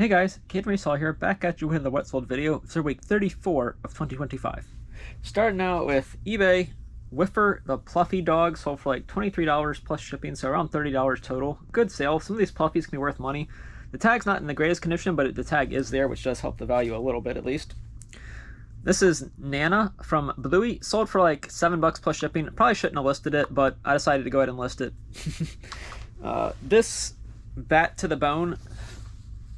Hey guys, Kid Resell here, back at you with the What Sold video for week 34 of 2025. Starting out with eBay, Whiffer, the Fluffy dog, sold for like $23 plus shipping, so around $30 total. Good sale. Some of these Fluffies can be worth money. The tag's not in the greatest condition, but the tag is there, which does help the value a little bit at least. This is Nana from Bluey, sold for like $7 plus shipping. Probably shouldn't have listed it, but I decided to go ahead and list it. This Bat to the Bone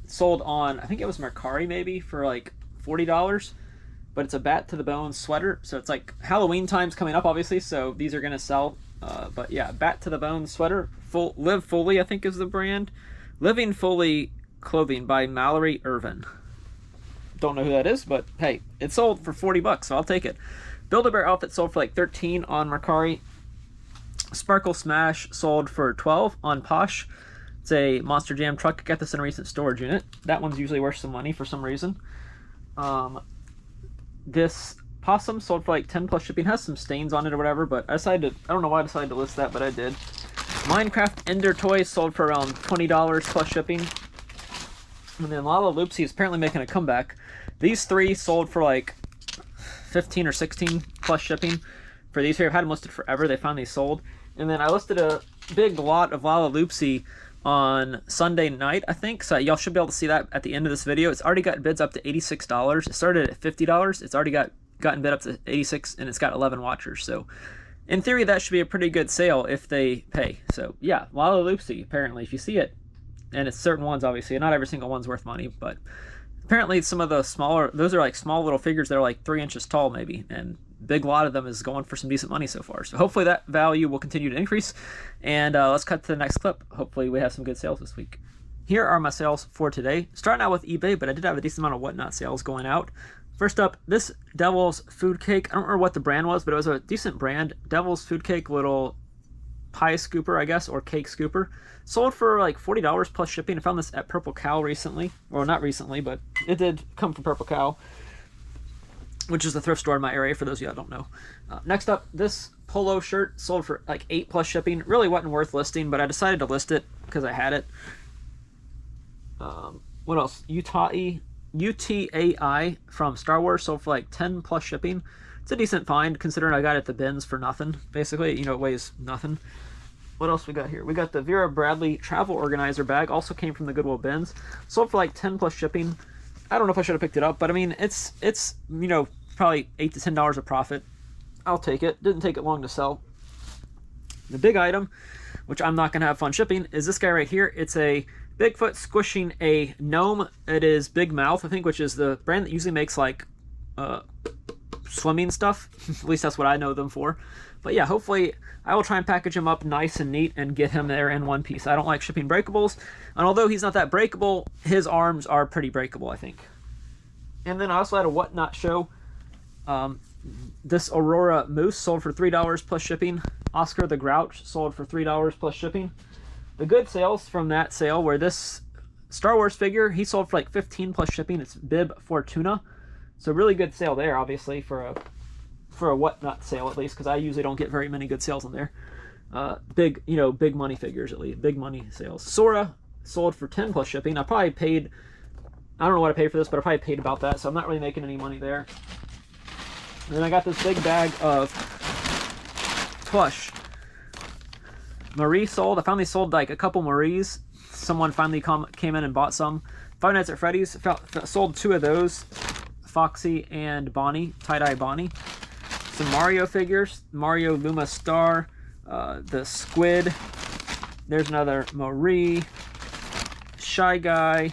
sold on, I think it was Mercari maybe, for like $40, but it's a Bat to the Bone sweater, so it's like Halloween time's coming up obviously, so these are gonna sell. But yeah, Bat to the Bone sweater, Live Fully I think is the brand. Living Fully Clothing by Mallory Irvin. Don't know who that is, but hey, it sold for $40, so I'll take it. Build-A-Bear outfit sold for like $13 on Mercari. Sparkle Smash sold for $12 on Posh. It's a Monster Jam truck. I got this in a recent storage unit. That one's usually worth some money for some reason. This Possum sold for like 10 plus shipping. Has some stains on it or whatever, but I don't know why I decided to list that, but I did. Minecraft Ender Toys sold for around $20 plus shipping. And then Lala Loopsy is apparently making a comeback. These three sold for like 15 or 16 plus shipping. For these here, I've had them listed forever. They finally sold. And then I listed a big lot of Lala Loopsy on Sunday night, I think. So y'all should be able to see that at the end of this video. It's already got bids up to $86. It started at $50. It's already gotten bid up to $86, and it's got 11 watchers. So in theory, that should be a pretty good sale if they pay. So yeah, Lala Loopsy, apparently, if you see it, and it's certain ones, obviously, not every single one's worth money, but apparently some of the smaller, those are like small little figures that are like 3 inches tall maybe, and big lot of them is going for some decent money so far. So hopefully that value will continue to increase. And let's cut to the next clip. Hopefully we have some good sales this week. Here are my sales for today. Starting out with eBay, but I did have a decent amount of whatnot sales going out. First up, this Devil's Food Cake. I don't remember what the brand was, but it was a decent brand. Devil's Food Cake little pie scooper, I guess, or cake scooper. Sold for like $40 plus shipping. I found this at Purple Cow recently. Well, not recently, but it did come from Purple Cow, which is the thrift store in my area for those of you that don't know. Next up, this polo shirt sold for like $8 plus shipping. Really wasn't worth listing, but I decided to list it because I had it. What else? UTAI from Star Wars sold for like 10 plus shipping. It's a decent find considering I got it at the bins for nothing. Basically, you know, it weighs nothing. What else we got here? We got the Vera Bradley travel organizer bag. Also came from the Goodwill bins. Sold for like 10 plus shipping. I don't know if I should have picked it up, but I mean, it's you know, probably $8 to $10 of profit. I'll take it. Didn't take it long to sell. The big item, which I'm not going to have fun shipping, is this guy right here. It's a Bigfoot squishing a gnome. It is Big Mouth, I think, which is the brand that usually makes like swimming stuff. At least that's what I know them for. But yeah, hopefully I will try and package him up nice and neat and get him there in one piece. I don't like shipping breakables, and although he's not that breakable, his arms are pretty breakable, I think. And then I also had a whatnot show. This Aurora Moose sold for $3 plus shipping. Oscar the Grouch sold for $3 plus shipping. The good sales from that sale were this Star Wars figure. He sold for like 15 plus shipping. It's Bib Fortuna. So really good sale there, obviously, for a whatnot sale at least, because I usually don't get very many good sales on there. Big money figures at least, big money sales. Sora sold for 10 plus shipping. I probably paid, I don't know what I paid for this, but I probably paid about that, so I'm not really making any money there. And then I got this big bag of plush. Marie sold. I finally sold like a couple Maries. Someone finally came in and bought some. Five Nights at Freddy's, sold 2 of those. Foxy and Bonnie, Tie-Dye Bonnie. Some Mario figures, Mario Luma Star, the Squid. There's another Marie, Shy Guy,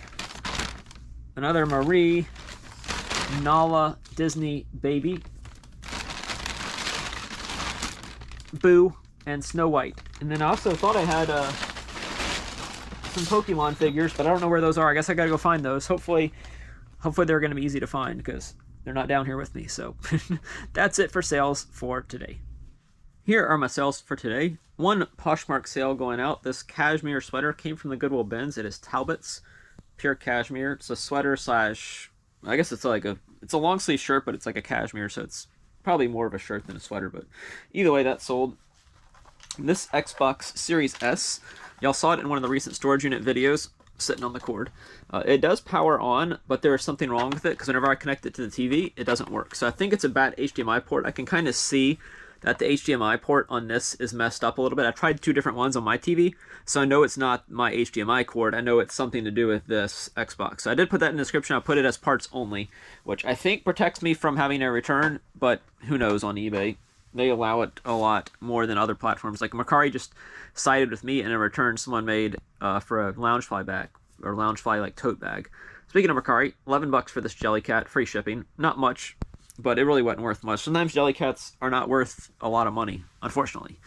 another Marie, Nala Disney Baby, Boo, and Snow White. And then I also thought I had some Pokemon figures, but I don't know where those are. I guess I gotta go find those. Hopefully they're going to be easy to find because they're not down here with me. So that's it for sales for today. Here are my sales for today. One Poshmark sale going out. This cashmere sweater came from the Goodwill bins. It is Talbot's pure cashmere. It's a sweater slash, I guess it's a long sleeve shirt, but it's like a cashmere, so it's probably more of a shirt than a sweater. But either way, that sold. This Xbox Series S, y'all saw it in one of the recent storage unit videos. sitting on the cord. It does power on, but there is something wrong with it because whenever I connect it to the TV, it doesn't work. So I think it's a bad HDMI port. I can kind of see that the HDMI port on this is messed up a little bit. I tried 2 different ones on my TV, so I know it's not my HDMI cord. I know it's something to do with this Xbox. So I did put that in the description. I put it as parts only, which I think protects me from having a return, but who knows on eBay. They allow it a lot more than other platforms. Like Mercari just sided with me in a return someone made for a Loungefly bag, or Loungefly like tote bag. Speaking of Mercari, $11 for this Jellycat, free shipping. Not much, but it really wasn't worth much. Sometimes Jellycats are not worth a lot of money, unfortunately.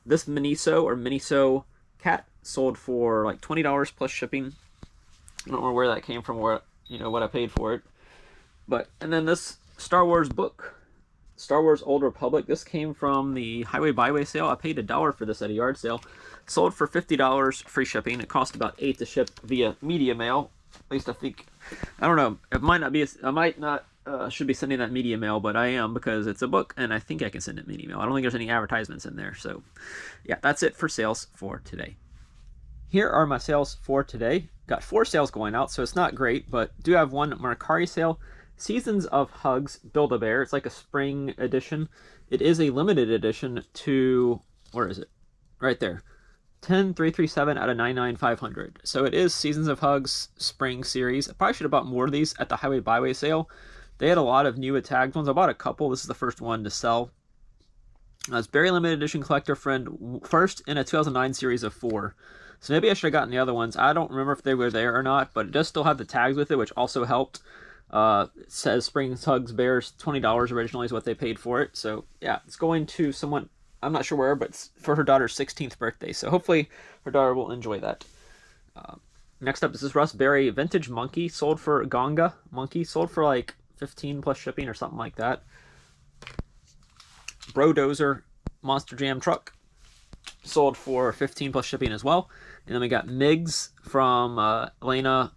This Miniso cat sold for like $20 plus shipping. I don't know where that came from, what I paid for it. And then this Star Wars book, Star Wars Old Republic. This came from the Highway Byway sale. I paid $1 for this at a yard sale. Sold for $50, free shipping. It cost about $8 to ship via media mail. At least I think. I don't know. It might not be. I might not. Should be sending that media mail, but I am because it's a book, and I think I can send it media mail. I don't think there's any advertisements in there. So, yeah, that's it for sales for today. Here are my sales for today. Got 4 sales going out, so it's not great, but do have one Mercari sale. Seasons of Hugs Build-A-Bear. It's like a spring edition. It is a limited edition to, where is it? Right there. 10337 out of 99500. So it is Seasons of Hugs Spring Series. I probably should have bought more of these at the Highway Byway sale. They had a lot of new tagged ones. I bought a couple. This is the first one to sell. It's very limited edition collector friend. First in a 2009 series of 4. So maybe I should have gotten the other ones. I don't remember if they were there or not, but it does still have the tags with it, which also helped. It says Spring Hugs Bears, $20 originally is what they paid for it. So yeah, it's going to someone, I'm not sure where, but it's for her daughter's 16th birthday. So hopefully her daughter will enjoy that. Next up is this Russ Berry Vintage Monkey, sold for Gonga Monkey, sold for like 15 plus shipping or something like that. Brodozer Monster Jam Truck, sold for 15 plus shipping as well. And then we got Migs from Elena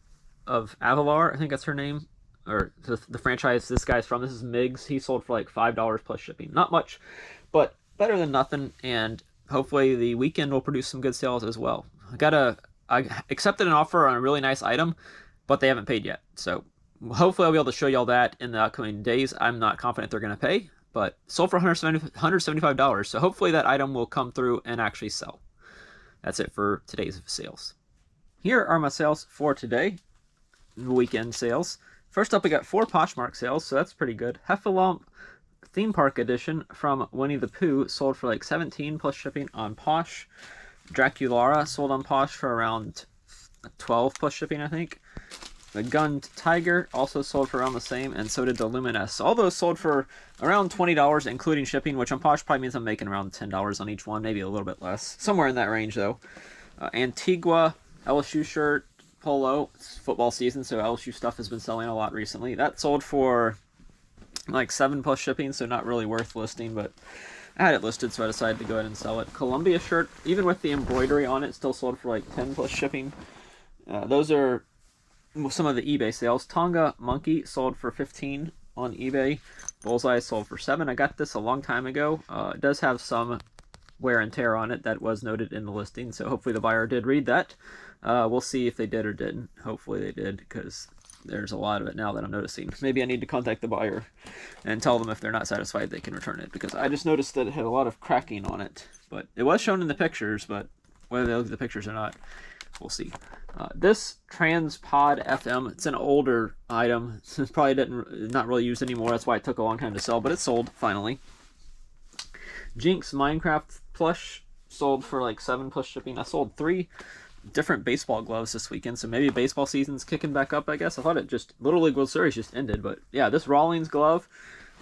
of Avalar, I think that's her name, or the franchise this guy's from. This is Migs. He sold for like $5 plus shipping. Not much, but better than nothing, and hopefully the weekend will produce some good sales as well. I accepted an offer on a really nice item, but they haven't paid yet. So hopefully I'll be able to show y'all that in the upcoming days. I'm not confident they're going to pay, but sold for $175. So hopefully that item will come through and actually sell. That's it for today's sales. Here are my sales for today, weekend sales. First up, we got 4 Poshmark sales, so that's pretty good. Heffalump Theme Park Edition from Winnie the Pooh sold for like 17 plus shipping on Posh. Draculara sold on Posh for around 12 plus shipping, I think. The Gunned Tiger also sold for around the same, and so did the Luminous. All those sold for around $20, including shipping, which on Posh probably means I'm making around $10 on each one, maybe a little bit less. Somewhere in that range, though. Antigua LSU shirt, polo. It's football season, so LSU stuff has been selling a lot recently. That sold for like 7 plus shipping, so not really worth listing, but I had it listed, so I decided to go ahead and sell it. Columbia shirt, even with the embroidery on it, still sold for like 10 plus shipping. Those are some of the eBay sales. Tonga Monkey sold for 15 on eBay. Bullseye sold for 7. I got this a long time ago. It does have some wear and tear on it that was noted in the listing, so hopefully the buyer did read that. We'll see if they did or didn't. Hopefully they did, because there's a lot of it now that I'm noticing. Maybe I need to contact the buyer and tell them if they're not satisfied they can return it, because I just noticed that it had a lot of cracking on it. But it was shown in the pictures, but whether they look at the pictures or not, we'll see. This Transpod FM, it's an older item. It's probably not really used anymore. That's why it took a long time to sell, but it's sold finally. Jinx Minecraft plush sold for like 7 plus shipping. I sold 3 different baseball gloves this weekend, so maybe baseball season's kicking back up, I guess. I thought it just, Little League World Series just ended, but yeah, this Rawlings glove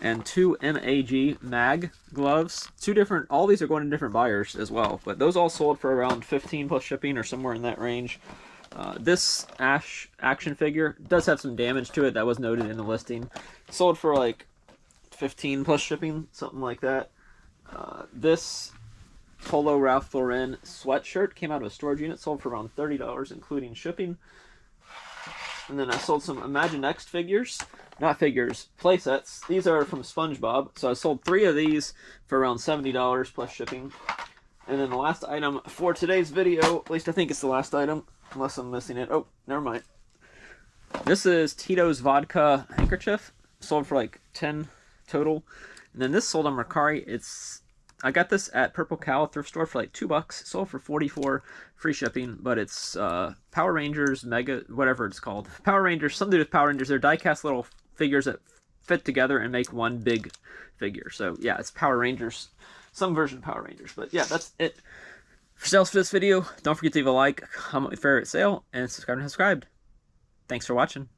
and 2 MAG gloves. 2 different, all these are going to different buyers as well, but those all sold for around 15 plus shipping or somewhere in that range. This Ash action figure does have some damage to it that was noted in the listing. Sold for like 15 plus shipping, something like that. This Polo Ralph Lauren sweatshirt came out of a storage unit, sold for around $30, including shipping. And then I sold some Imagine Next figures. Not figures, playsets. These are from SpongeBob. So I sold 3 of these for around $70 plus shipping. And then the last item for today's video, at least I think it's the last item, Unless I'm missing it. Oh, never mind. This is Tito's vodka handkerchief. Sold for like 10 total. And then this sold on Mercari. I got this at Purple Cow thrift store for like $2. Sold for 44, free shipping. But it's Power Rangers Mega, whatever it's called. Power Rangers, something to do with Power Rangers. They're die-cast little figures that fit together and make one big figure. So yeah, it's Power Rangers, some version of Power Rangers. But yeah, that's it for sales for this video. Don't forget to leave a like, comment, favorite, sale, and subscribe. Thanks for watching.